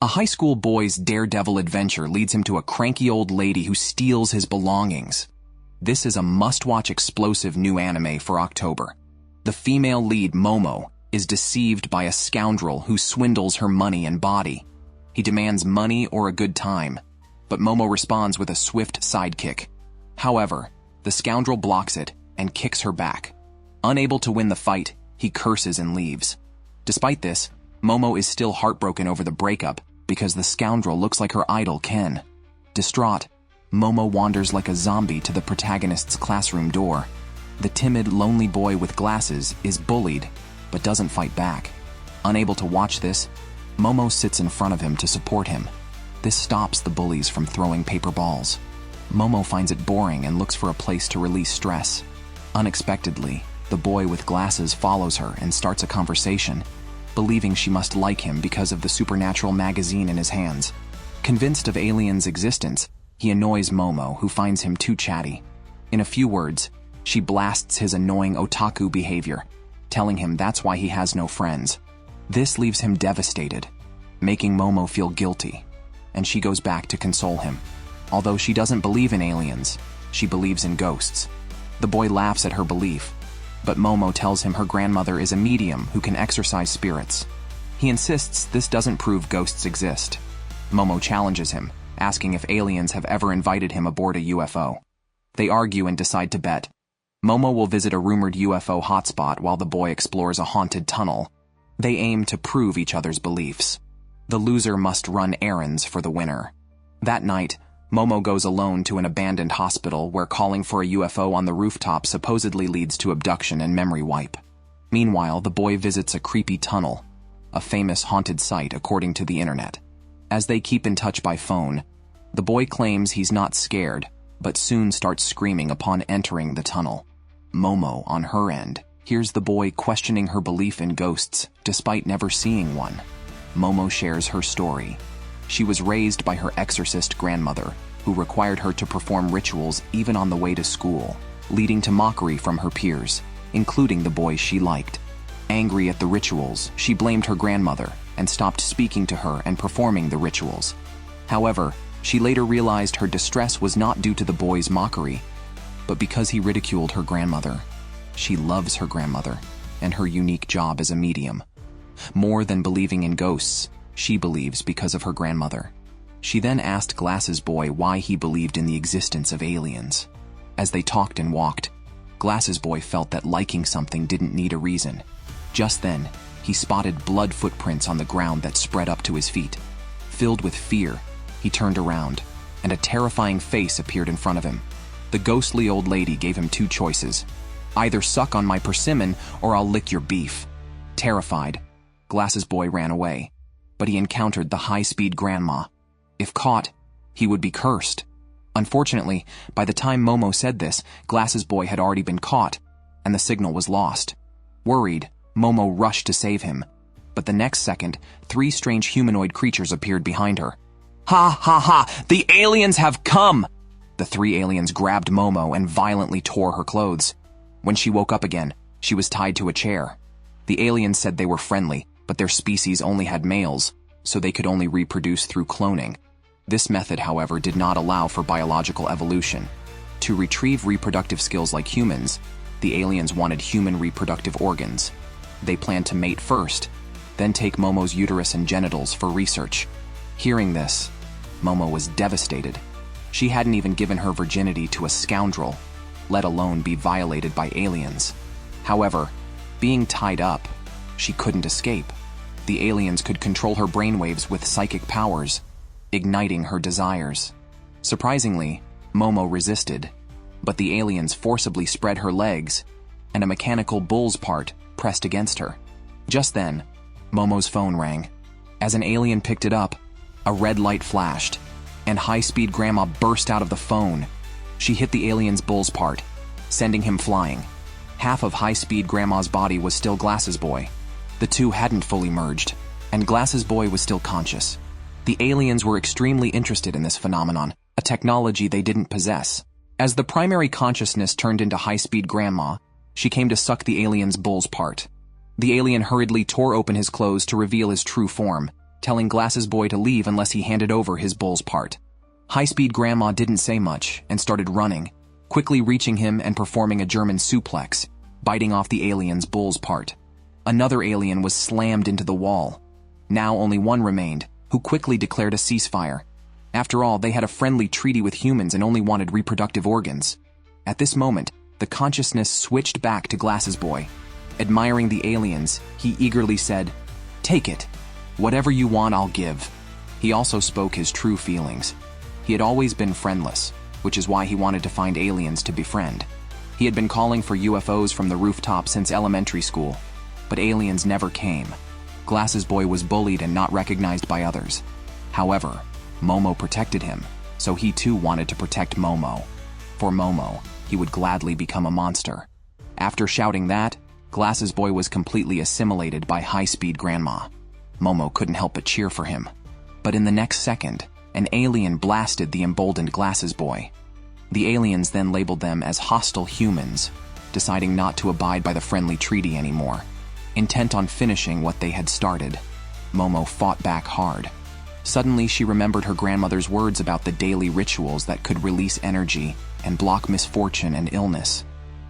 A high school boy's daredevil adventure leads him to a cranky old lady who steals his belongings. This is a must-watch explosive new anime for October. The female lead, Momo, is deceived by a scoundrel who swindles her money and body. He demands money or a good time, but Momo responds with a swift sidekick. However, the scoundrel blocks it and kicks her back. Unable to win the fight, he curses and leaves. Despite this, Momo is still heartbroken over the breakup because the scoundrel looks like her idol Ken. Distraught, Momo wanders like a zombie to the protagonist's classroom door. The timid, lonely boy with glasses is bullied, but doesn't fight back. Unable to watch this, Momo sits in front of him to support him. This stops the bullies from throwing paper balls. Momo finds it boring and looks for a place to release stress. Unexpectedly, the boy with glasses follows her and starts a conversation, believing she must like him because of the supernatural magazine in his hands. Convinced of aliens' existence, he annoys Momo, who finds him too chatty. In a few words, she blasts his annoying otaku behavior, telling him that's why he has no friends. This leaves him devastated, making Momo feel guilty, and she goes back to console him. Although she doesn't believe in aliens, she believes in ghosts. The boy laughs at her belief, but Momo tells him her grandmother is a medium who can exorcise spirits. He insists this doesn't prove ghosts exist. Momo challenges him, asking if aliens have ever invited him aboard a UFO. They argue and decide to bet. Momo will visit a rumored UFO hotspot while the boy explores a haunted tunnel. They aim to prove each other's beliefs. The loser must run errands for the winner. That night, Momo goes alone to an abandoned hospital where calling for a UFO on the rooftop supposedly leads to abduction and memory wipe. Meanwhile, the boy visits a creepy tunnel, a famous haunted site according to the internet. As they keep in touch by phone, the boy claims he's not scared, but soon starts screaming upon entering the tunnel. Momo, on her end, hears the boy questioning her belief in ghosts despite never seeing one. Momo shares her story. She was raised by her exorcist grandmother, who required her to perform rituals even on the way to school, leading to mockery from her peers, including the boys she liked. Angry at the rituals, she blamed her grandmother and stopped speaking to her and performing the rituals. However, she later realized her distress was not due to the boy's mockery, but because he ridiculed her grandmother. She loves her grandmother and her unique job as a medium. More than believing in ghosts, she believes because of her grandmother. She then asked Glasses Boy why he believed in the existence of aliens. As they talked and walked, Glasses Boy felt that liking something didn't need a reason. Just then, he spotted blood footprints on the ground that spread up to his feet. Filled with fear, he turned around, and a terrifying face appeared in front of him. The ghostly old lady gave him two choices. Either suck on my persimmon or I'll lick your beef. Terrified, Glasses Boy ran away, but he encountered the high-speed grandma. If caught, he would be cursed. Unfortunately, by the time Momo said this, Glasses Boy had already been caught, and the signal was lost. Worried, Momo rushed to save him, but the next second, three strange humanoid creatures appeared behind her. Ha ha ha! The aliens have come! The three aliens grabbed Momo and violently tore her clothes. When she woke up again, she was tied to a chair. The aliens said they were friendly, but their species only had males, so they could only reproduce through cloning. This method, however, did not allow for biological evolution. To retrieve reproductive skills like humans, the aliens wanted human reproductive organs. They planned to mate first, then take Momo's uterus and genitals for research. Hearing this, Momo was devastated. She hadn't even given her virginity to a scoundrel, let alone be violated by aliens. However, being tied up, she couldn't escape. The aliens could control her brainwaves with psychic powers, igniting her desires. Surprisingly, Momo resisted, but the aliens forcibly spread her legs, and a mechanical bull's part pressed against her. Just then, Momo's phone rang. As an alien picked it up, a red light flashed, and high-speed grandma burst out of the phone. She hit the alien's bull's part, sending him flying. Half of high-speed grandma's body was still Glasses Boy. The two hadn't fully merged, and Glasses Boy was still conscious. The aliens were extremely interested in this phenomenon, a technology they didn't possess. As the primary consciousness turned into high-speed grandma, she came to suck the alien's bull's part. The alien hurriedly tore open his clothes to reveal his true form, telling Glasses Boy to leave unless he handed over his bull's part. High-speed grandma didn't say much and started running, quickly reaching him and performing a German suplex, biting off the alien's bull's part. Another alien was slammed into the wall. Now only one remained, who quickly declared a ceasefire. After all, they had a friendly treaty with humans and only wanted reproductive organs. At this moment, the consciousness switched back to Glasses Boy. Admiring the aliens, he eagerly said, "Take it. Whatever you want, I'll give." He also spoke his true feelings. He had always been friendless, which is why he wanted to find aliens to befriend. He had been calling for UFOs from the rooftop since elementary school, but aliens never came. Glasses Boy was bullied and not recognized by others. However, Momo protected him, so he too wanted to protect Momo. For Momo, he would gladly become a monster. After shouting that, Glasses Boy was completely assimilated by high-speed grandma. Momo couldn't help but cheer for him. But in the next second, an alien blasted the emboldened Glasses Boy. The aliens then labeled them as hostile humans, deciding not to abide by the friendly treaty anymore. Intent on finishing what they had started, Momo fought back hard. Suddenly, she remembered her grandmother's words about the daily rituals that could release energy and block misfortune and illness.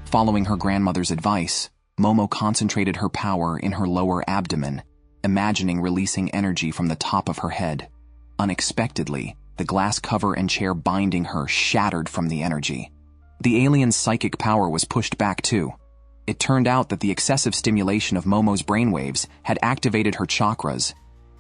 Following her grandmother's advice, Momo concentrated her power in her lower abdomen, imagining releasing energy from the top of her head. Unexpectedly, the glass cover and chair binding her shattered from the energy. The alien's psychic power was pushed back too. It turned out that the excessive stimulation of Momo's brainwaves had activated her chakras.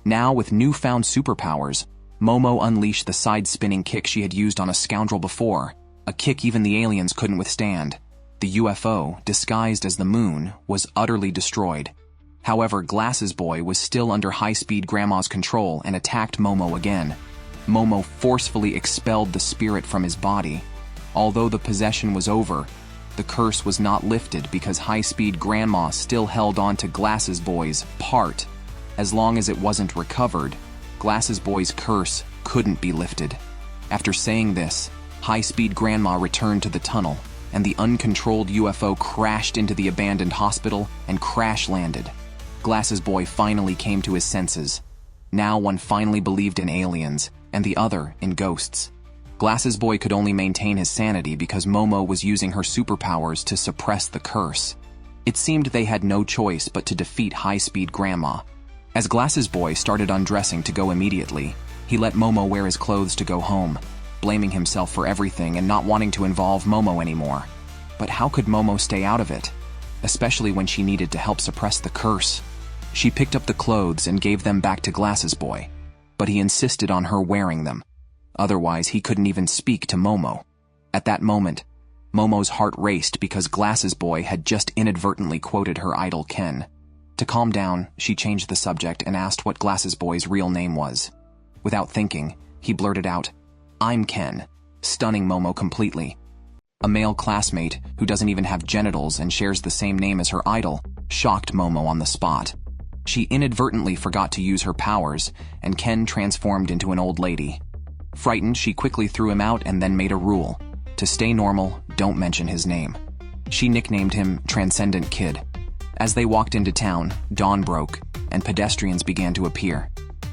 Now, with newfound superpowers, Momo unleashed the side-spinning kick she had used on a scoundrel before, a kick even the aliens couldn't withstand. The UFO, disguised as the moon, was utterly destroyed. However, Glasses Boy was still under high-speed grandma's control and attacked Momo again. Momo forcefully expelled the spirit from his body. Although the possession was over, the curse was not lifted because high-speed grandma still held on to Glasses Boy's part. As long as it wasn't recovered, Glasses Boy's curse couldn't be lifted. After saying this, high-speed grandma returned to the tunnel, and the uncontrolled UFO crashed into the abandoned hospital and crash-landed. Glasses Boy finally came to his senses. Now one finally believed in aliens, and the other in ghosts. Glasses Boy could only maintain his sanity because Momo was using her superpowers to suppress the curse. It seemed they had no choice but to defeat high-speed grandma. As Glasses Boy started undressing to go immediately, he let Momo wear his clothes to go home, blaming himself for everything and not wanting to involve Momo anymore. But how could Momo stay out of it? Especially when she needed to help suppress the curse. She picked up the clothes and gave them back to Glasses Boy, but he insisted on her wearing them. Otherwise, he couldn't even speak to Momo. At that moment, Momo's heart raced because Glasses Boy had just inadvertently quoted her idol Ken. To calm down, she changed the subject and asked what Glasses Boy's real name was. Without thinking, he blurted out, "I'm Ken," stunning Momo completely. A male classmate, who doesn't even have genitals and shares the same name as her idol, shocked Momo on the spot. She inadvertently forgot to use her powers, and Ken transformed into an old lady. Frightened, she quickly threw him out and then made a rule. To stay normal, don't mention his name. She nicknamed him Transcendent Kid. As they walked into town, dawn broke, and pedestrians began to appear.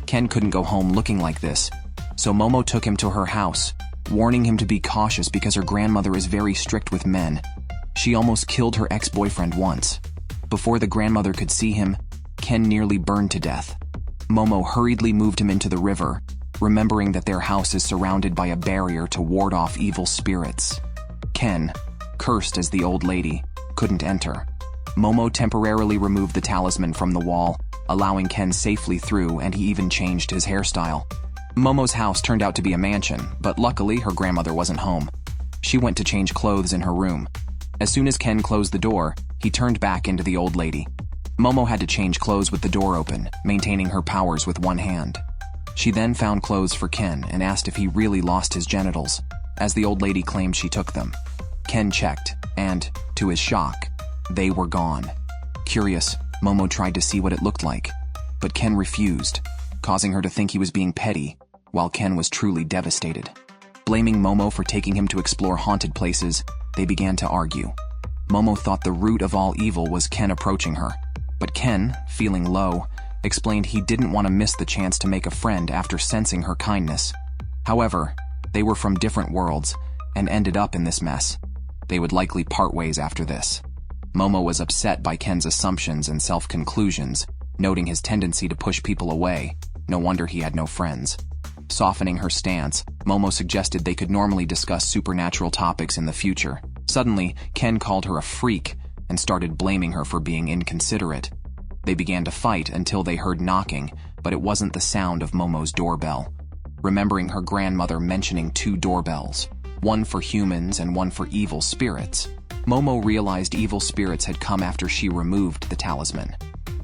Ken couldn't go home looking like this, so Momo took him to her house, warning him to be cautious because her grandmother is very strict with men. She almost killed her ex-boyfriend once. Before the grandmother could see him, Ken nearly burned to death. Momo hurriedly moved him into the river, remembering that their house is surrounded by a barrier to ward off evil spirits. Ken, cursed as the old lady, couldn't enter. Momo temporarily removed the talisman from the wall, allowing Ken safely through, and he even changed his hairstyle. Momo's house turned out to be a mansion, but luckily her grandmother wasn't home. She went to change clothes in her room. As soon as Ken closed the door, he turned back into the old lady. Momo had to change clothes with the door open, maintaining her powers with one hand. She then found clothes for Ken and asked if he really lost his genitals, as the old lady claimed she took them. Ken checked, and, to his shock, they were gone. Curious, Momo tried to see what it looked like, but Ken refused, causing her to think he was being petty, while Ken was truly devastated. Blaming Momo for taking him to explore haunted places, they began to argue. Momo thought the root of all evil was Ken approaching her, but Ken, feeling low, explained he didn't want to miss the chance to make a friend after sensing her kindness. However, they were from different worlds and ended up in this mess. They would likely part ways after this. Momo was upset by Ken's assumptions and self-conclusions, noting his tendency to push people away. No wonder he had no friends. Softening her stance, Momo suggested they could normally discuss supernatural topics in the future. Suddenly, Ken called her a freak and started blaming her for being inconsiderate. They began to fight until they heard knocking, but it wasn't the sound of Momo's doorbell. Remembering her grandmother mentioning 2 doorbells, one for humans and one for evil spirits, Momo realized evil spirits had come after she removed the talisman.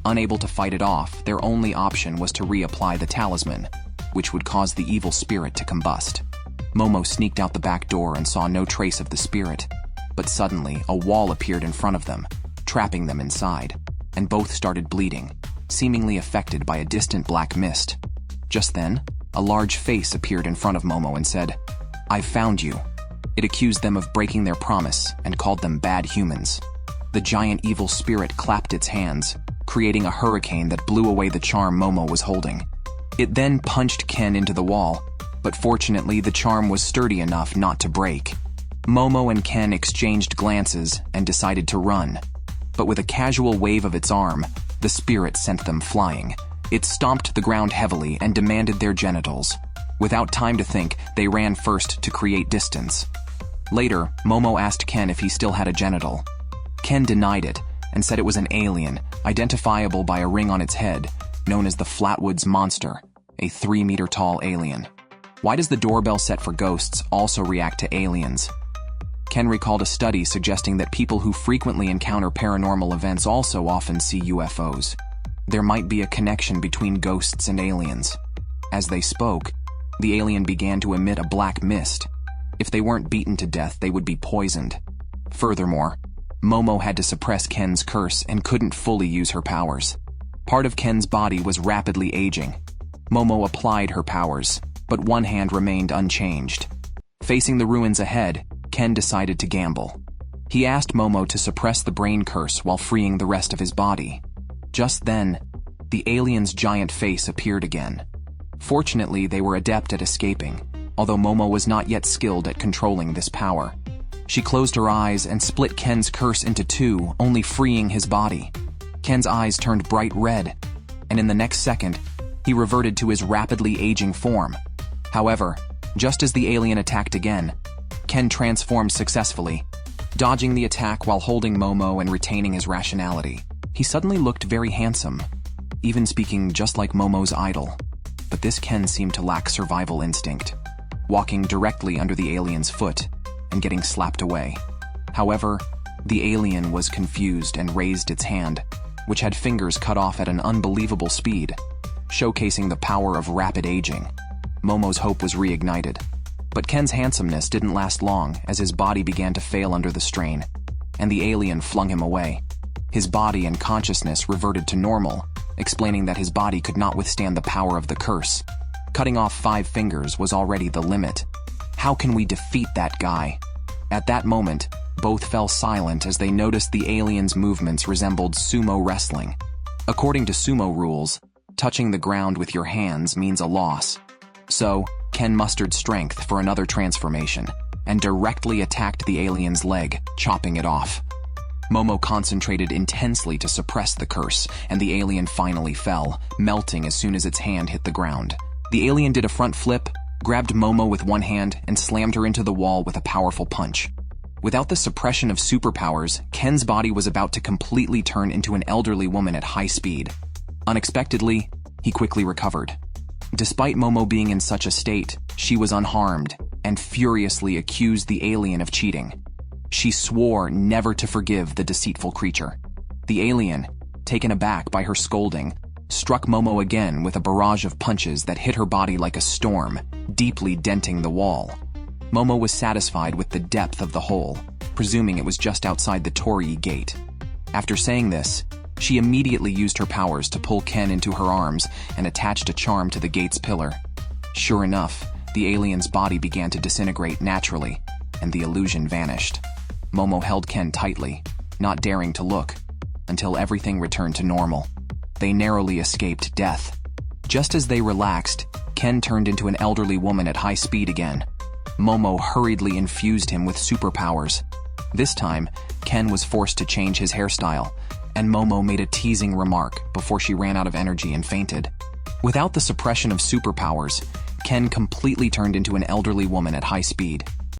Unable to fight it off, their only option was to reapply the talisman, which would cause the evil spirit to combust. Momo sneaked out the back door and saw no trace of the spirit. But suddenly, a wall appeared in front of them, trapping them inside, and both started bleeding, seemingly affected by a distant black mist. Just then, a large face appeared in front of Momo and said, "I've found you." It accused them of breaking their promise and called them bad humans. The giant evil spirit clapped its hands, creating a hurricane that blew away the charm Momo was holding. It then punched Ken into the wall, but fortunately the charm was sturdy enough not to break. Momo and Ken exchanged glances and decided to run. But with a casual wave of its arm, the spirit sent them flying. It stomped the ground heavily and demanded their genitals. Without time to think, they ran first to create distance. Later, Momo asked Ken if he still had a genital. Ken denied it and said it was an alien, identifiable by a ring on its head, known as the Flatwoods Monster, a 3-meter-tall alien. Why does the doorbell set for ghosts also react to aliens? Ken recalled a study suggesting that people who frequently encounter paranormal events also often see UFOs. There might be a connection between ghosts and aliens. As they spoke, the alien began to emit a black mist. If they weren't beaten to death, they would be poisoned. Furthermore, Momo had to suppress Ken's curse and couldn't fully use her powers. Part of Ken's body was rapidly aging. Momo applied her powers, but one hand remained unchanged. Facing the ruins ahead, Ken decided to gamble. He asked Momo to suppress the brain curse while freeing the rest of his body. Just then, the alien's giant face appeared again. Fortunately, they were adept at escaping, although Momo was not yet skilled at controlling this power. She closed her eyes and split Ken's curse into 2, only freeing his body. Ken's eyes turned bright red, and in the next second, he reverted to his rapidly aging form. However, just as the alien attacked again, Ken transformed successfully, dodging the attack while holding Momo and retaining his rationality. He suddenly looked very handsome, even speaking just like Momo's idol. But this Ken seemed to lack survival instinct, walking directly under the alien's foot and getting slapped away. However, the alien was confused and raised its hand, which had fingers cut off at an unbelievable speed, showcasing the power of rapid aging. Momo's hope was reignited. But Ken's handsomeness didn't last long as his body began to fail under the strain, and the alien flung him away. His body and consciousness reverted to normal, explaining that his body could not withstand the power of the curse. Cutting off 5 fingers was already the limit. How can we defeat that guy? At that moment, both fell silent as they noticed the alien's movements resembled sumo wrestling. According to sumo rules, touching the ground with your hands means a loss. So, Ken mustered strength for another transformation and directly attacked the alien's leg, chopping it off. Momo concentrated intensely to suppress the curse, and the alien finally fell, melting as soon as its hand hit the ground. The alien did a front flip, grabbed Momo with one hand, and slammed her into the wall with a powerful punch. Without the suppression of superpowers, Ken's body was about to completely turn into an elderly woman at high speed. Unexpectedly, he quickly recovered. Despite Momo being in such a state, she was unharmed and furiously accused the alien of cheating. She swore never to forgive the deceitful creature. The alien, taken aback by her scolding, struck Momo again with a barrage of punches that hit her body like a storm, deeply denting the wall. Momo was satisfied with the depth of the hole, presuming it was just outside the Torii gate. After saying this, she immediately used her powers to pull Ken into her arms and attached a charm to the gate's pillar. Sure enough, the alien's body began to disintegrate naturally, and the illusion vanished. Momo held Ken tightly, not daring to look, until everything returned to normal. they narrowly escaped death. Just as they relaxed, Ken turned into an elderly woman at high speed again. Momo hurriedly infused him with superpowers. This time, Ken was forced to change his hairstyle, and Momo made a teasing remark before she ran out of energy and fainted. Without the suppression of superpowers, Ken completely turned into an elderly woman at high speed.